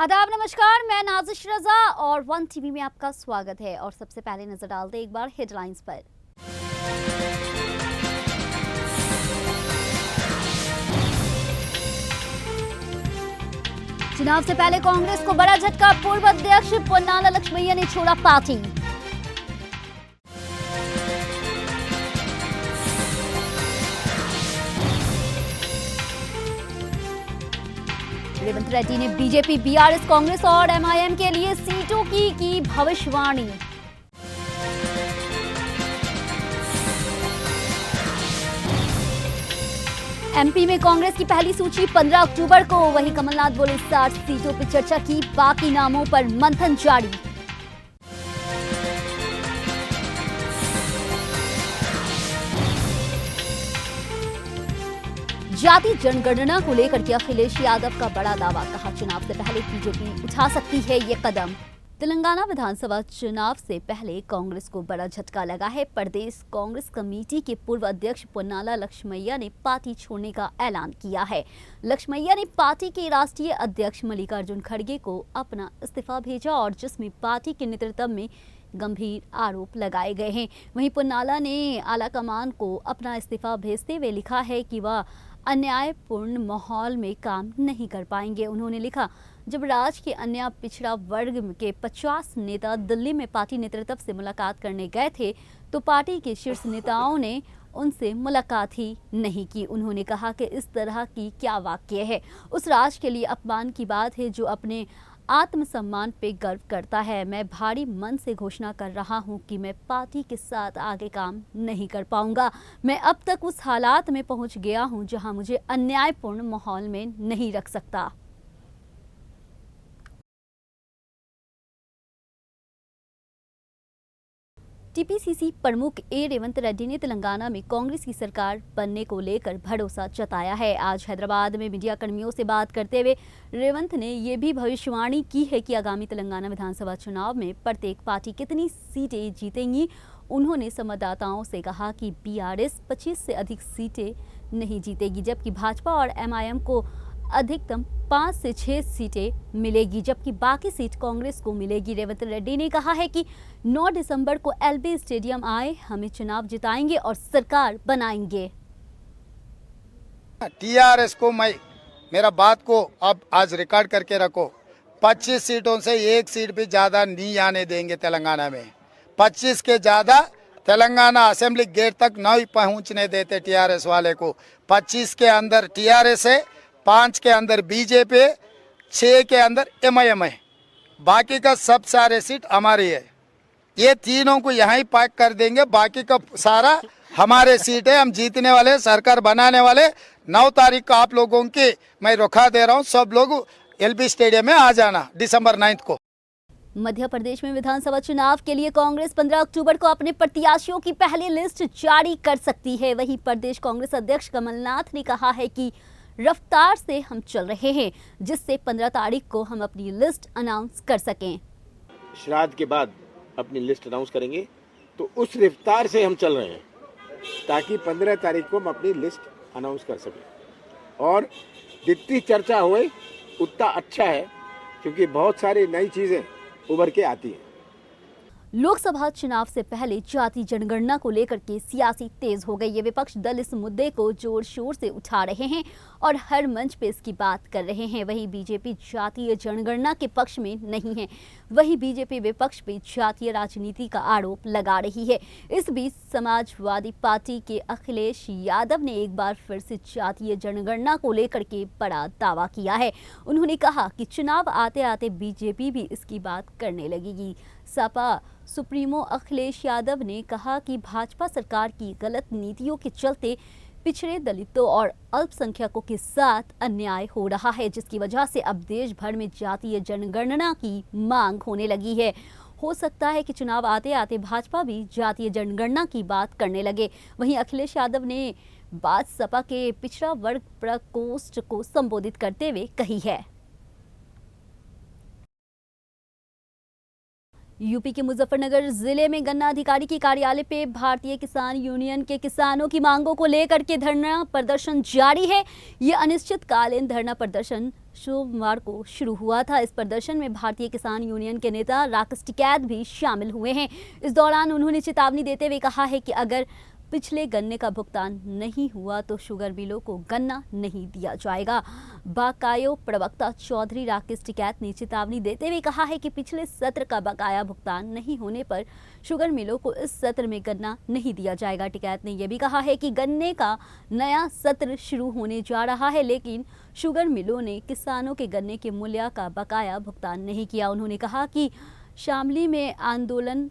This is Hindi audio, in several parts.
आदाब, नमस्कार। मैं नाजिश रजा और वन टीवी में आपका स्वागत है। और सबसे पहले नजर डालते एक बार हेडलाइंस पर। चुनाव से पहले कांग्रेस को बड़ा झटका, पूर्व अध्यक्ष पोन्नाला लक्ष्मैया ने छोड़ा पार्टी। रेवंत रेड्डी ने बीजेपी, बीआरएस, कांग्रेस और एमआईएम के लिए सीटों की भविष्यवाणी। एमपी में कांग्रेस की पहली सूची 15 अक्टूबर को। वहीं कमलनाथ बोले 60 सीटों पर चर्चा की, बाकी नामों पर मंथन जारी। जाति जनगणना को लेकर के अखिलेश यादव का बड़ा दावा, कहा चुनाव से पहले बीजेपी उठा सकती है ये कदम। तेलंगाना विधानसभा चुनाव से पहले कांग्रेस को बड़ा झटका लगा है। प्रदेश कांग्रेस कमेटी के पूर्व अध्यक्ष पोन्नाला लक्ष्मैया ने पार्टी छोड़ने का ऐलान किया है। लक्ष्मैया ने पार्टी के राष्ट्रीय अध्यक्ष मल्लिकार्जुन खड़गे को अपना इस्तीफा भेजा और जिसमें पार्टी के नेतृत्व में गंभीर आरोप लगाए गए हैं। वहीं पोन्नाला ने आलाकमान को अपना इस्तीफा भेजते हुए लिखा है कि वह अन्यायपूर्ण माहौल में काम नहीं कर पाएंगे। उन्होंने लिखा, जब राज्य के अन्य पिछड़ा वर्ग के 50 नेता दिल्ली में पार्टी नेतृत्व से मुलाकात करने गए थे तो पार्टी के शीर्ष नेताओं ने उनसे मुलाकात ही नहीं की। उन्होंने कहा कि इस तरह की क्या वाक्य है, उस राज्य के लिए अपमान की बात है जो अपने आत्मसम्मान पे गर्व करता है। मैं भारी मन से घोषणा कर रहा हूं कि मैं पार्टी के साथ आगे काम नहीं कर पाऊंगा। मैं अब तक उस हालात में पहुंच गया हूं जहां मुझे अन्यायपूर्ण माहौल में नहीं रख सकता। टीपीसीसी प्रमुख रेवंत रेड्डी ने तेलंगाना में कांग्रेस की सरकार बनने को लेकर भरोसा जताया है। आज हैदराबाद में मीडिया कर्मियों से बात करते हुए रेवंत ने यह भी भविष्यवाणी की है कि आगामी तेलंगाना विधानसभा चुनाव में प्रत्येक पार्टी कितनी सीटें जीतेंगी। उन्होंने संवाददाताओं से कहा कि बीआरएस 25 से अधिक सीटें नहीं जीतेगी, जबकि भाजपा और एमआईएम को अधिकतम 5 से 6 सीटें मिलेगी, जबकि बाकी सीट कांग्रेस को मिलेगी। रेवंत रेड्डी ने कहा है कि 9 दिसंबर को एलबी स्टेडियम आए, हमें चुनाव जिताएंगे और सरकार बनाएंगे। टीआरएस को मैं मेरा बात को अब आज रिकॉर्ड करके रखो, 25 सीटों से एक सीट भी ज्यादा नहीं आने देंगे तेलंगाना में। 25 के ज्यादा तेलंगाना असेंबली गेट तक नहीं पहुंचने देते टीआरएस वाले को। 25 के अंदर टीआरएस है, 5 के अंदर बीजेपी, 6 के अंदर एमआईएम है, बाकी का सब सारे सीट हमारी है। ये तीनों को यहाँ ही पैक कर देंगे, बाकी का सारा हमारे सीट है। हम जीतने वाले, सरकार बनाने वाले। 9 तारीख को आप लोगों की मैं रुखा दे रहा हूँ, सब लोग एलबी स्टेडियम में आ जाना दिसंबर 9 को। मध्य प्रदेश में विधानसभा चुनाव के लिए कांग्रेस 15 अक्टूबर को अपने प्रत्याशियों की पहली लिस्ट जारी कर सकती है। वहीं प्रदेश कांग्रेस अध्यक्ष कमलनाथ ने कहा है कि रफ्तार से हम चल रहे हैं, जिससे 15 तारीख को हम अपनी लिस्ट अनाउंस कर सकें। श्राद्ध के बाद अपनी लिस्ट अनाउंस करेंगे, तो उस रफ्तार से हम चल रहे हैं ताकि 15 तारीख को हम अपनी लिस्ट अनाउंस कर सकें। और जितनी चर्चा होए उतना अच्छा है, क्योंकि बहुत सारी नई चीज़ें उभर के आती हैं। लोकसभा चुनाव से पहले जाति जनगणना को लेकर के सियासी तेज हो गई। ये विपक्ष दल इस मुद्दे को जोर शोर से उठा रहे हैं और हर मंच पे इसकी बात कर रहे हैं। वहीं बीजेपी जातीय जनगणना के पक्ष में नहीं है। वहीं बीजेपी विपक्ष पे जातीय राजनीति का आरोप लगा रही है। इस बीच समाजवादी पार्टी के अखिलेश यादव ने एक बार फिर से जातीय जनगणना को लेकर के बड़ा दावा किया है। उन्होंने कहा कि चुनाव आते आते बीजेपी भी इसकी बात करने लगेगी। सपा सुप्रीमो अखिलेश यादव ने कहा कि भाजपा सरकार की गलत नीतियों के चलते पिछड़े दलितों और अल्पसंख्यकों के साथ अन्याय हो रहा है, जिसकी वजह से अब देश भर में जातीय जनगणना की मांग होने लगी है। हो सकता है कि चुनाव आते आते भाजपा भी जातीय जनगणना की बात करने लगे। वहीं अखिलेश यादव ने बात सपा के पिछड़ा वर्ग प्रकोष्ठ को संबोधित करते हुए कही है। यूपी के मुजफ्फरनगर जिले में गन्ना अधिकारी के कार्यालय पे भारतीय किसान यूनियन के किसानों की मांगों को लेकर के धरना प्रदर्शन जारी है। ये अनिश्चितकालीन धरना प्रदर्शन सोमवार को शुरू हुआ था। इस प्रदर्शन में भारतीय किसान यूनियन के नेता राकेश टिकैत भी शामिल हुए हैं। इस दौरान उन्होंने चेतावनी देते हुए कहा है कि अगर पिछले गन्ने का भुगतान नहीं हुआ तो शुगर मिलों को गन्ना नहीं दिया जाएगा। बाकायो प्रवक्ता चौधरी राकेश टिकैत ने चेतावनी देते हुए कहा है कि पिछले सत्र का बकाया भुगतान नहीं होने पर शुगर मिलों को इस सत्र में गन्ना नहीं दिया जाएगा। टिकैत ने यह भी कहा है कि गन्ने का नया सत्र शुरू होने जा रहा है, लेकिन शुगर मिलों ने किसानों के गन्ने के मूल्य का बकाया भुगतान नहीं किया। उन्होंने कहा कि शामली में आंदोलन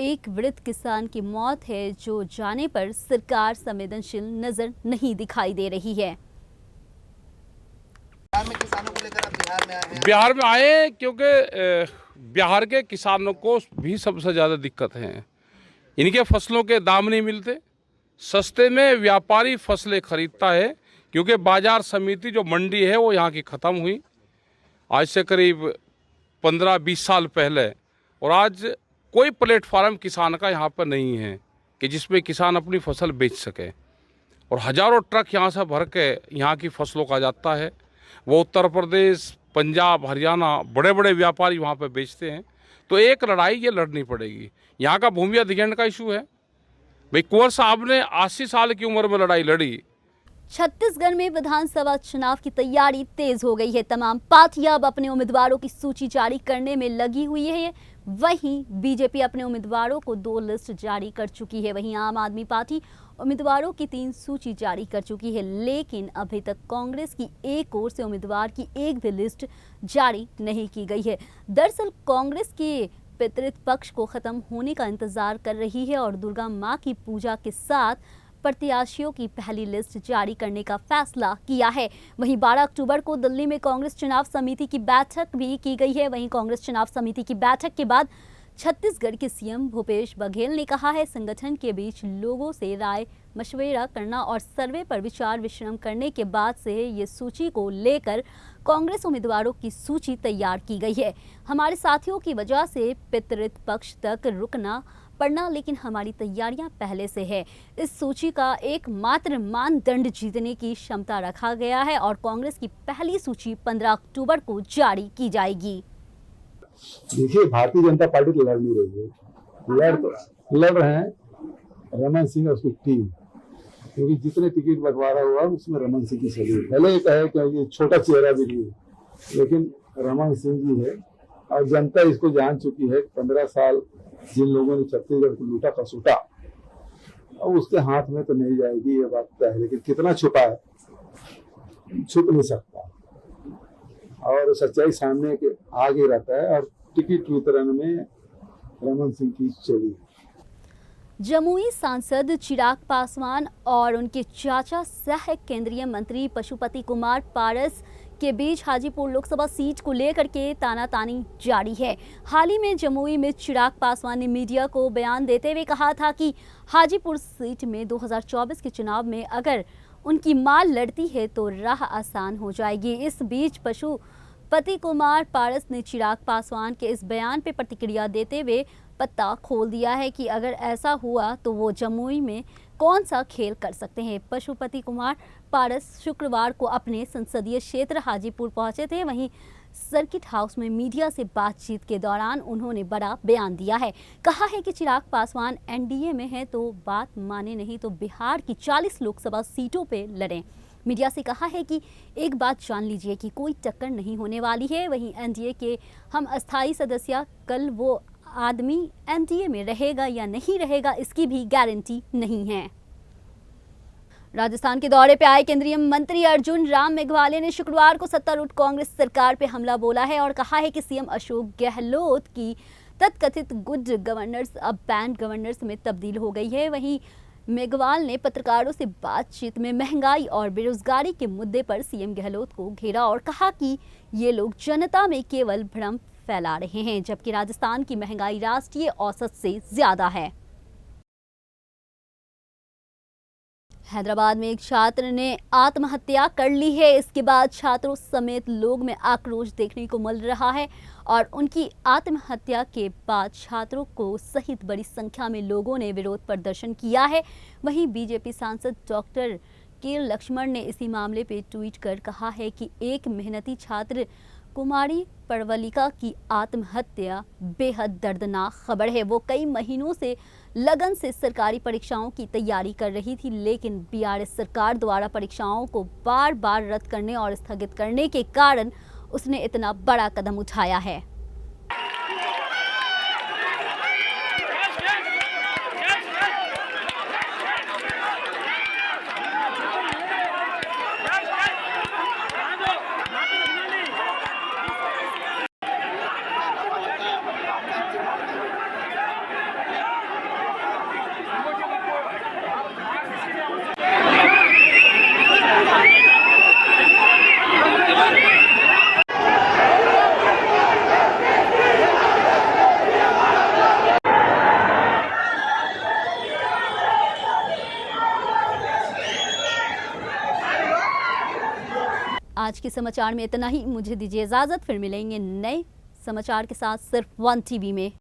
एक वृद्ध किसान की मौत है, जो जाने पर सरकार संवेदनशील नजर नहीं दिखाई दे रही है। बिहार में किसानों को लेकर आप बिहार में आए हैं। बिहार में आए क्योंकि बिहार के किसानों को भी सबसे ज़्यादा दिक्कत है। इनके फसलों के दाम नहीं मिलते। सस्ते में व्यापारी फसलें खरीदता है क्योंकि बाजार समिति जो मंडी है वो यहाँ की ख़त्म हुई आज से करीब 15-20 साल पहले, और आज कोई प्लेटफार्म किसान का यहाँ पर नहीं है कि जिसमें किसान अपनी फसल बेच सके। और हज़ारों ट्रक यहाँ से भर के यहाँ की फसलों का जाता है। वो उत्तर प्रदेश, पंजाब, हरियाणा बड़े बड़े व्यापारी वहाँ पर बेचते हैं। तो एक लड़ाई ये लड़नी पड़ेगी। यहाँ का भूमि अधिग्रहण का इशू है। भाई कुंवर साहब ने 80 साल की उम्र में लड़ाई लड़ी। छत्तीसगढ़ में विधानसभा चुनाव की तैयारी तेज हो गई है। तमाम पार्टियां अब अपने उम्मीदवारों की सूची जारी करने में लगी हुई है। वहीं बीजेपी अपने उम्मीदवारों को 2 लिस्ट जारी कर चुकी है। वहीं आम आदमी पार्टी उम्मीदवारों की 3 सूची जारी कर चुकी है, लेकिन अभी तक कांग्रेस की एक ओर से उम्मीदवार की एक भी लिस्ट जारी नहीं की गई है। दरअसल कांग्रेस के पितृपक्ष को खत्म होने का इंतजार कर रही है और दुर्गा मां की पूजा के साथ प्रत्याशियों की पहली लिस्ट जारी करने का फैसला किया है। वहीं 12 अक्टूबर को दिल्ली में कांग्रेस चुनाव समिति की बैठक भी की गई है। वहीं कांग्रेस चुनाव समिति की बैठक के बाद छत्तीसगढ़ के सीएम भूपेश बघेल ने कहा है, संगठन के बीच लोगों से राय मशविरा करना और सर्वे पर विचार विश्राम करने के बाद से ये सूची को लेकर कांग्रेस उम्मीदवारों की सूची तैयार की गई है। हमारे साथियों की वजह से पितृपक्ष तक रुकना पड़ना, लेकिन हमारी तैयारियां पहले से है। इस सूची का एकमात्र मानदंड जीतने की क्षमता रखा गया है और कांग्रेस की पहली सूची 15 अक्टूबर को जारी की जाएगी। देखिए, भारतीय जनता पार्टी तो लड़ नहीं रही है। लड़ रहे हैं रमन सिंह और उसकी टीम, क्योंकि जितने टिकट बंटवारा हुआ उसमें रमन सिंह की सभी। भले एक है कि ये छोटा चेहरा भी नहीं है, लेकिन रमन सिंह जी है और जनता इसको जान चुकी है। 15 साल जिन लोगों ने छत्तीसगढ़ को लूटा खसूटा, अब उसके हाथ में तो नहीं जाएगी, ये बात तय है। लेकिन कितना छुपा है, छुप नहीं सकता और सच्चाई सामने के आगे रहता है। और टिकट वितरण में रमन सिंह की चली। जमुई सांसद चिराग पासवान और उनके चाचा सह केंद्रीय मंत्री पशुपति कुमार पारस के बीच हाजीपुर लोकसभा सीट को लेकर के तानातानी जारी है। हाल ही में जमुई में चिराग पासवान ने मीडिया को बयान देते हुए कहा था कि हाजीपुर सीट में 2024 के चुनाव में अगर उनकी मां लड़ती है तो राह आसान हो जाएगी। इस बीच पशुपति कुमार पारस ने चिराग पासवान के इस बयान पर प्रतिक्रिया देते हुए पत्ता खोल दिया है कि अगर ऐसा हुआ तो वो जमुई में कौन सा खेल कर सकते हैं। पशुपति कुमार पारस शुक्रवार को अपने संसदीय क्षेत्र हाजीपुर पहुंचे थे। वहीं सर्किट हाउस में मीडिया से बातचीत के दौरान उन्होंने बड़ा बयान दिया है। कहा है कि चिराग पासवान एनडीए में है तो बात माने, नहीं तो बिहार की 40 लोकसभा सीटों पे लड़ें। मीडिया से कहा है कि एक बात जान लीजिए कि कोई टक्कर नहीं होने वाली है। वहीं एनडीए के हम अस्थायी सदस्य, कल वो आदमी एनडीए में रहेगा या नहीं रहेगा इसकी भी गारंटी नहीं है। राजस्थान के दौरे पे आए केंद्रीय मंत्री अर्जुन राम मेघवाल ने शुक्रवार को सत्तारूढ़ कांग्रेस सरकार पे हमला बोला है और कहा है कि सीएम अशोक गहलोत की तथाकथित गुड गवर्नेंस अब बैड गवर्नेंस में तब्दील हो गई है। वहीं मेघवाल ने पत्रकारों से बातचीत में महंगाई और बेरोजगारी के मुद्दे पर सीएम गहलोत को घेरा और कहा कि ये लोग जनता में केवल भ्रम फैला रहे हैं, जबकि राजस्थान की महंगाई राष्ट्रीय औसत से ज्यादा है। हैदराबाद में एक छात्र ने आत्महत्या कर ली है। इसके बाद छात्रों समेत लोग में आक्रोश देखने को मिल रहा है और उनकी आत्महत्या के बाद छात्रों को सहित बड़ी संख्या में लोगों ने विरोध प्रदर्शन किया है। वहीं बीजेपी सांसद डॉक्टर के लक्ष्मण ने इसी मामले पर ट्वीट कर कहा है कि एक मेहनती छात्र कुमारी परवलिका की आत्महत्या बेहद दर्दनाक खबर है। वो कई महीनों से लगन से सरकारी परीक्षाओं की तैयारी कर रही थी, लेकिन बीआरएस सरकार द्वारा परीक्षाओं को बार बार रद्द करने और स्थगित करने के कारण उसने इतना बड़ा कदम उठाया है। आज के समाचार में इतना ही। मुझे दीजिए इजाजत, फिर मिलेंगे नए समाचार के साथ सिर्फ वन टीवी में।